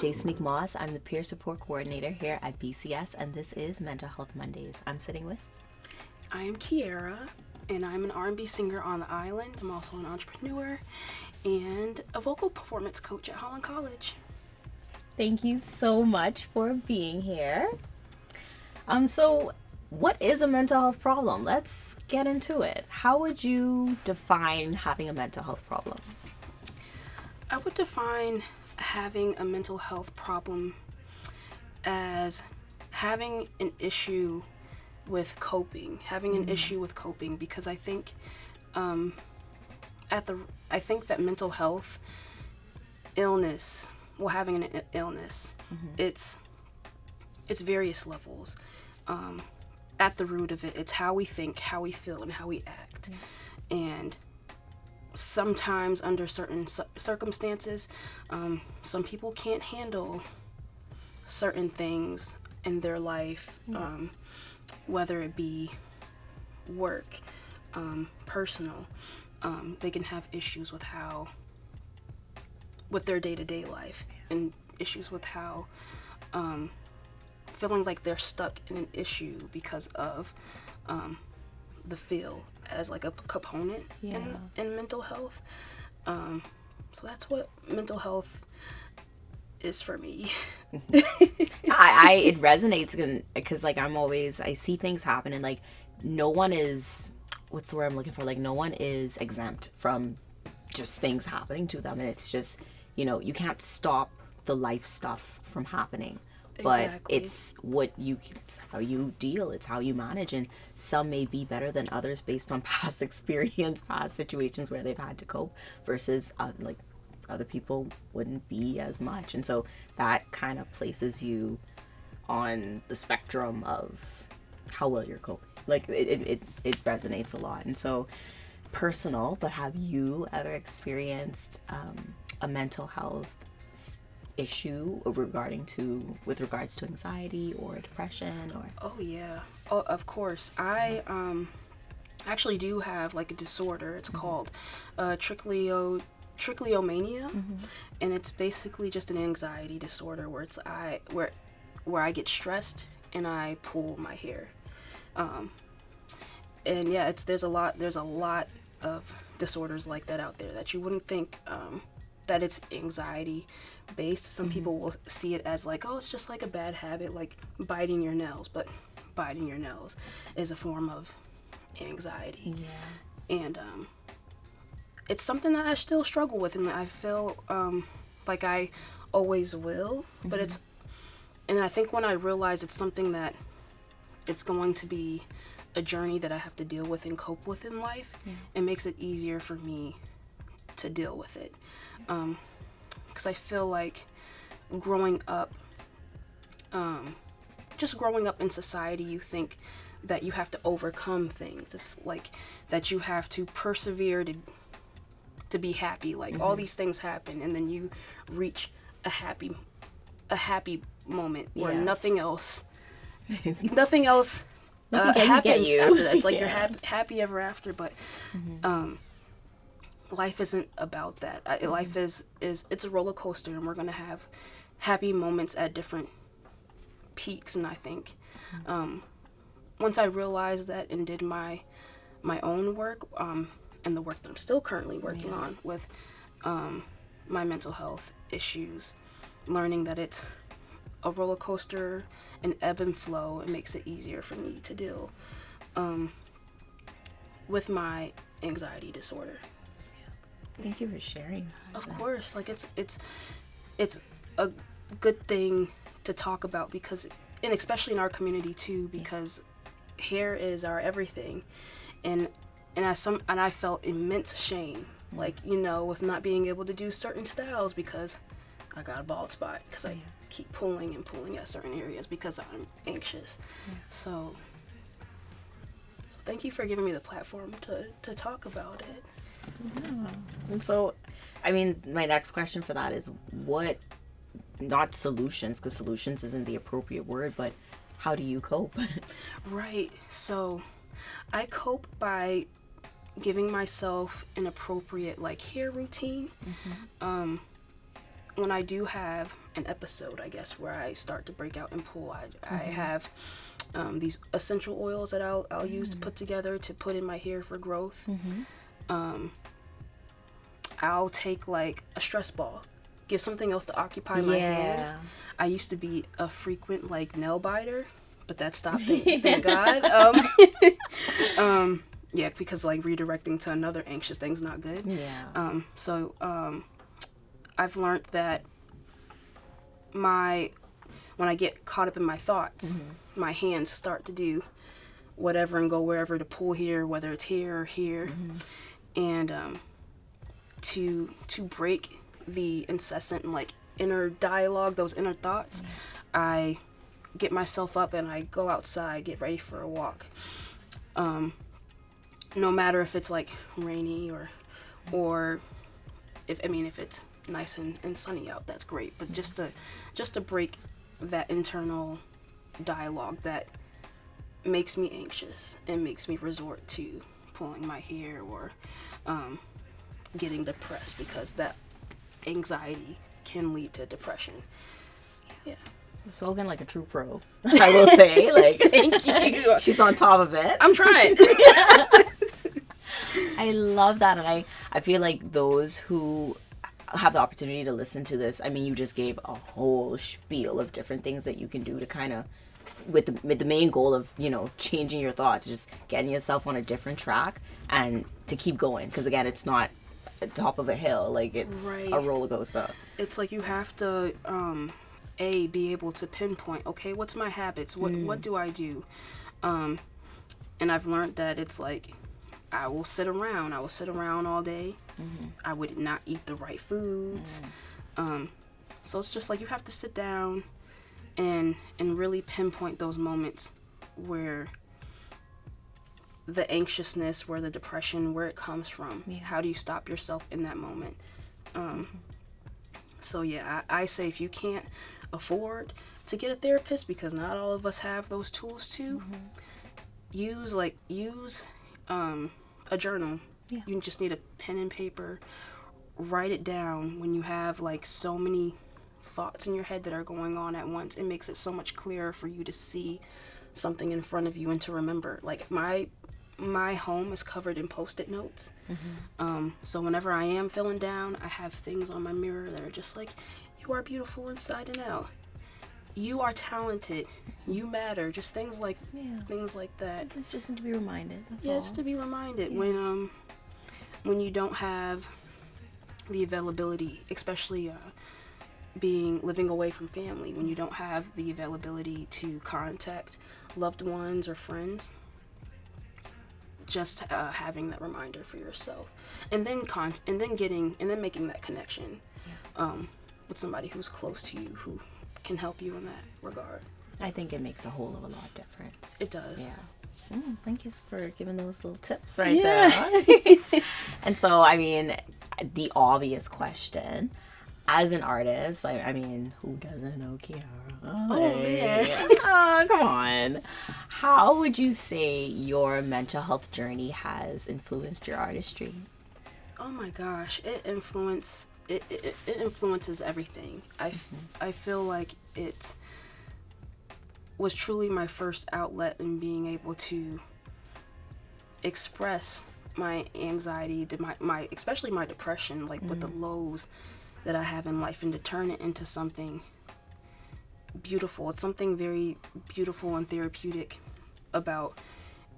Jason Moss. I'm the Peer Support Coordinator here at BCS, and this is Mental Health Mondays. I'm sitting with... I am Kierrah, and I'm an R&B singer on the island. I'm also an entrepreneur and a vocal performance coach at Holland College. Thank you so much for being here. So what is a mental health problem? Let's get into it. How would you define having a mental health problem? I would define having a mental health problem as having an issue with coping, because I think I think that mental health illness, having an illness, it's various levels. At the root of it, it's how we think, how we feel, and how we act. And sometimes under certain circumstances, some people can't handle certain things in their life, whether it be work, personal. They can have issues with their day-to-day life, and issues with how feeling like they're stuck in an issue because of the feel as like a component in mental health. So that's what mental health is for me. It resonates because like I see things happen, and like no one is, what's the word I'm looking for? Like no one is exempt from just things happening to them, and it's just, you can't stop the life stuff from happening. But Exactly. it's it's how you deal, it's how you manage, and some may be better than others based on past experience, past situations where they've had to cope, versus like other people wouldn't be as much. And so that kind of places you on the spectrum of how well you're coping. Like it resonates a lot. And so personal, but have you ever experienced a mental health issue with regards to anxiety or depression? Or Of course. I actually do have like a disorder. It's called trichotillomania, and it's basically just an anxiety disorder where I get stressed and I pull my hair. And yeah, there's a lot of disorders like that out there that you wouldn't think that it's anxiety based. Some people will see it as like, oh, it's just like a bad habit, like biting your nails, but biting your nails is a form of anxiety. And it's something that I still struggle with, and I feel like I always will. But and I think when I realize it's something that it's going to be a journey that I have to deal with and cope with in life, it makes it easier for me to deal with it. Because I feel like growing up in society, you think that you have to overcome things. It's like that you have to persevere to be happy. Like all these things happen, and then you reach a happy moment where nothing else happens after that. It's like you're happy ever after, but life isn't about that. Life is it's a roller coaster, and we're gonna have happy moments at different peaks. And I think once I realized that and did my own work, and the work that I'm still currently working on with my mental health issues, learning that it's a roller coaster, an ebb and flow, it makes it easier for me to deal with my anxiety disorder. Thank you for sharing that. Of course, like it's a good thing to talk about, because, and especially in our community too, because hair is our everything, and I felt immense shame, like with not being able to do certain styles because I got a bald spot, because I keep pulling at certain areas because I'm anxious. So thank you for giving me the platform to talk about it. And so, I mean, my next question for that is not solutions, because solutions isn't the appropriate word, but how do you cope? Right. So I cope by giving myself an appropriate hair routine. When I do have an episode, I guess, where I start to break out and pull. I have these essential oils that I'll use to put together to put in my hair for growth. I'll take like a stress ball, give something else to occupy my hands. I used to be a frequent like nail biter, but that stopped, thank God. Yeah, because like redirecting to another anxious thing's not good. So I've learned that when I get caught up in my thoughts, my hands start to do whatever and go wherever to pull here, whether it's here or here. And to break the incessant like inner dialogue, those inner thoughts, I get myself up and I go outside, get ready for a walk. No matter if it's like rainy or if it's nice and sunny out, that's great. But just to break that internal dialogue that makes me anxious and makes me resort to pulling my hair or getting depressed, because that anxiety can lead to depression. Yeah. Spoken like a true pro, I will say. Like, thank you. She's on top of it. I'm trying. I love that, and I feel like those who have the opportunity to listen to this, I mean, you just gave a whole spiel of different things that you can do to kind of, with the main goal of, you know, changing your thoughts, just getting yourself on a different track and to keep going, because again, it's not at the top of a hill, like it's a roller coaster. It's like you have to be able to pinpoint, okay, what's my habits, what do I do, and I've learned that it's like I will sit around all day. I would not eat the right foods. So it's just like you have to sit down and really pinpoint those moments where the anxiousness, where the depression, where it comes from. How do you stop yourself in that moment? So yeah, I say if you can't afford to get a therapist, because not all of us have those tools to, use a journal. You just need a pen and paper, write it down. When you have like so many thoughts in your head that are going on at once, it makes it so much clearer for you to see something in front of you and to remember. Like my home is covered in Post-it notes. So whenever I am feeling down, I have things on my mirror that are just like, you are beautiful inside and out. You are talented. You matter. Just things like that. Just need to be reminded. That's all. Just to be reminded when you don't have the availability, especially living away from family, when you don't have the availability to contact loved ones or friends. Just having that reminder for yourself, and then making that connection with somebody who's close to you, who can help you in that regard. I think it makes a whole of a lot of difference. It does. Yeah. Thank you for giving those little tips right there. And so, I mean, the obvious question, as an artist, I mean, who doesn't know Kierrah? Oh, man. Oh, come on. How would you say your mental health journey has influenced your artistry? Oh my gosh, it influences everything. I feel like it was truly my first outlet in being able to express my anxiety, my especially my depression, like with the lows that I have in life, and to turn it into something beautiful. It's something very beautiful and therapeutic about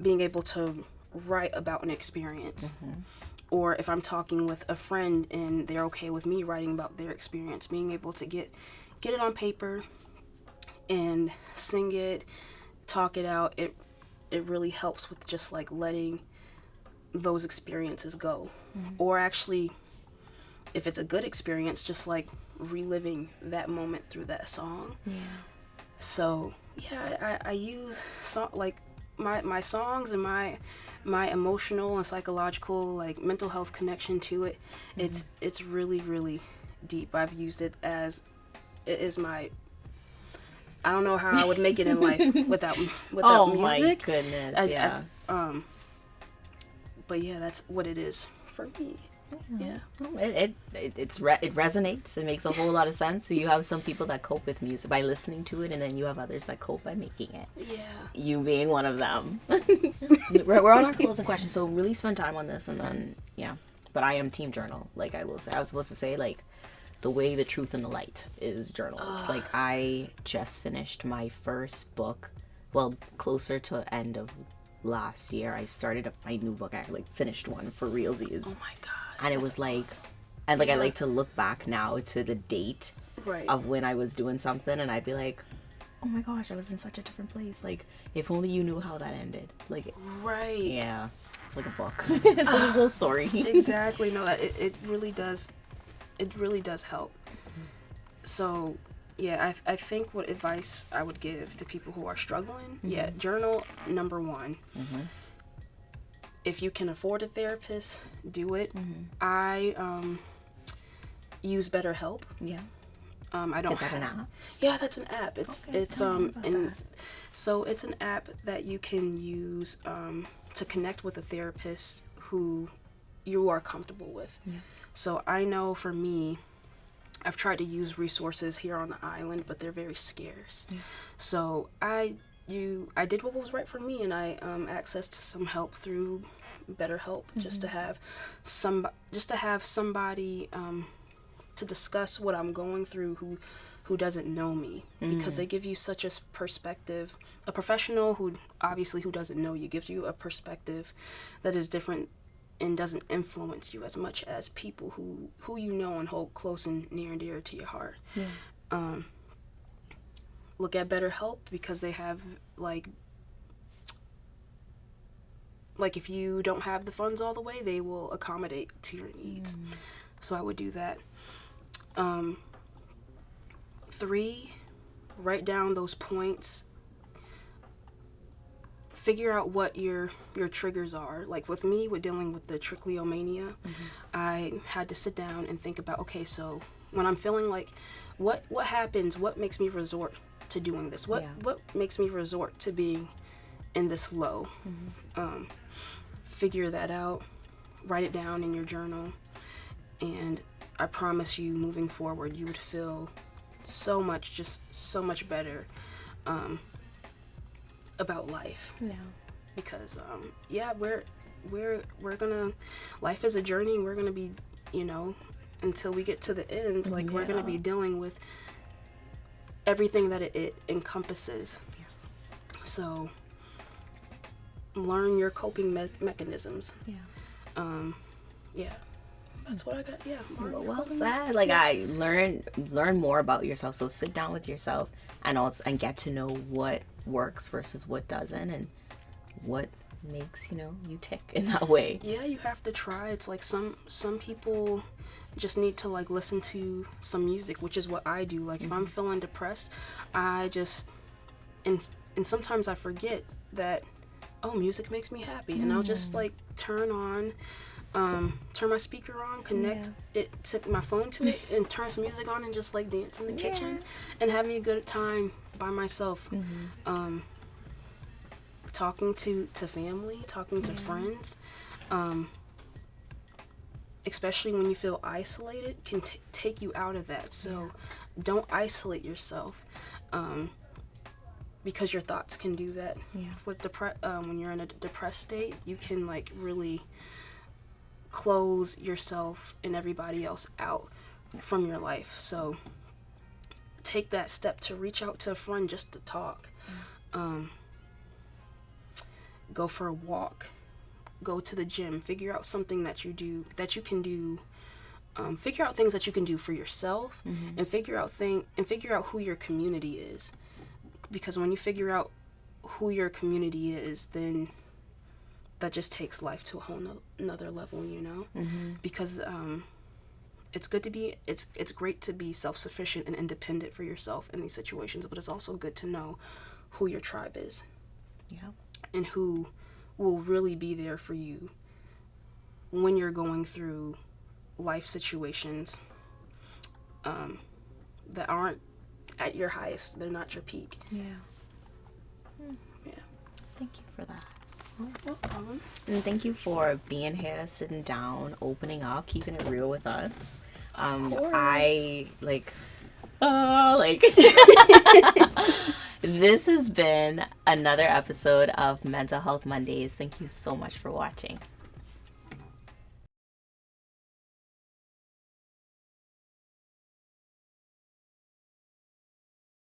being able to write about an experience. Or if I'm talking with a friend and they're okay with me writing about their experience, being able to get it on paper and sing it, talk it out, it really helps with just like letting those experiences go. Or actually, if it's a good experience, just like reliving that moment through that song. So yeah, I use my songs and my emotional and psychological, like, mental health connection to it. It's really, really deep. I've used it as it is my, I don't know how I would make it in life without oh music. My goodness. But yeah, that's what it is for me. Yeah. Well, it resonates. It makes a whole lot of sense. So you have some people that cope with music by listening to it, and then you have others that cope by making it. Yeah. You being one of them. We're on our closing question, so really spend time on this, and then yeah. But I am team journal. Like I will say, I was supposed to say like the way, the truth, and the light is journals. Like I just finished my first book. Well, closer to end of last year, I started my new book. I like finished one for realsies. Oh my god. And it was like, and like I like to look back now to the date Right. of when I was doing something, and I'd be like, oh my gosh, I was in such a different place. Like if only you knew how that ended. Like Right. yeah, it's like a book. It's like a little story. Exactly. No, that it really does. It really does help. So, yeah, I think what advice I would give to people who are struggling, yeah, journal number one. If you can afford a therapist, do it. I use BetterHelp. Yeah. I don't. Is that an app? Yeah, that's an app. It's Okay, it's tell me about and that. so it's an app that you can use to connect with a therapist who you are comfortable with. Yeah. So I know for me, I've tried to use resources here on the island, but they're very scarce. Yeah. So I did what was right for me, and I accessed some help through BetterHelp just to have somebody to discuss what I'm going through who doesn't know me, because they give you such a perspective. A professional who doesn't know you gives you a perspective that is different and doesn't influence you as much as people who you know and hold close and near and dear to your heart. Yeah. Look at BetterHelp, because they have like if you don't have the funds all the way, they will accommodate to your needs. So I would do that. 3, write down those points. Figure out what your triggers are. Like with me, with dealing with the trichotillomania, I had to sit down and think about, okay, so when I'm feeling like, what happens? What makes me resort to doing this? What makes me resort to being in this low? Figure that out. Write it down in your journal, and I promise you, moving forward, you would feel so much better about life. Yeah. Because we're gonna, life is a journey, and we're gonna be, until we get to the end, like we're gonna be dealing with everything that it encompasses. So learn your coping mechanisms. That's what I got. Well said. Like I learn more about yourself. So sit down with yourself and get to know what works versus what doesn't, and what makes you tick in that way. Yeah, you have to try. It's like some people just need to like listen to some music, which is what I do. Like if I'm feeling depressed, I just and sometimes I forget that music makes me happy, and I'll just like turn my speaker on, connect it to my phone to it, and turn some music on, and just like dance in the kitchen and have me a good time by myself. Talking to family, talking to friends, especially when you feel isolated, can take you out of that. So don't isolate yourself, because your thoughts can do that. With when you're in a depressed state, you can like really close yourself and everybody else out from your life. So take that step to reach out to a friend just to talk. Go for a walk, go to the gym, figure out something that you can do, figure out things that you can do for yourself, and figure out who your community is. Because when you figure out who your community is, then that just takes life to a whole another level, because it's great to be self-sufficient and independent for yourself in these situations, but it's also good to know who your tribe is. And who will really be there for you when you're going through life situations that aren't at your highest. They're not your peak. Thank you for that. Welcome. And thank you for being here, sitting down, opening up, keeping it real with us. course. I this has been another episode of Mental Health Mondays. Thank you so much for watching.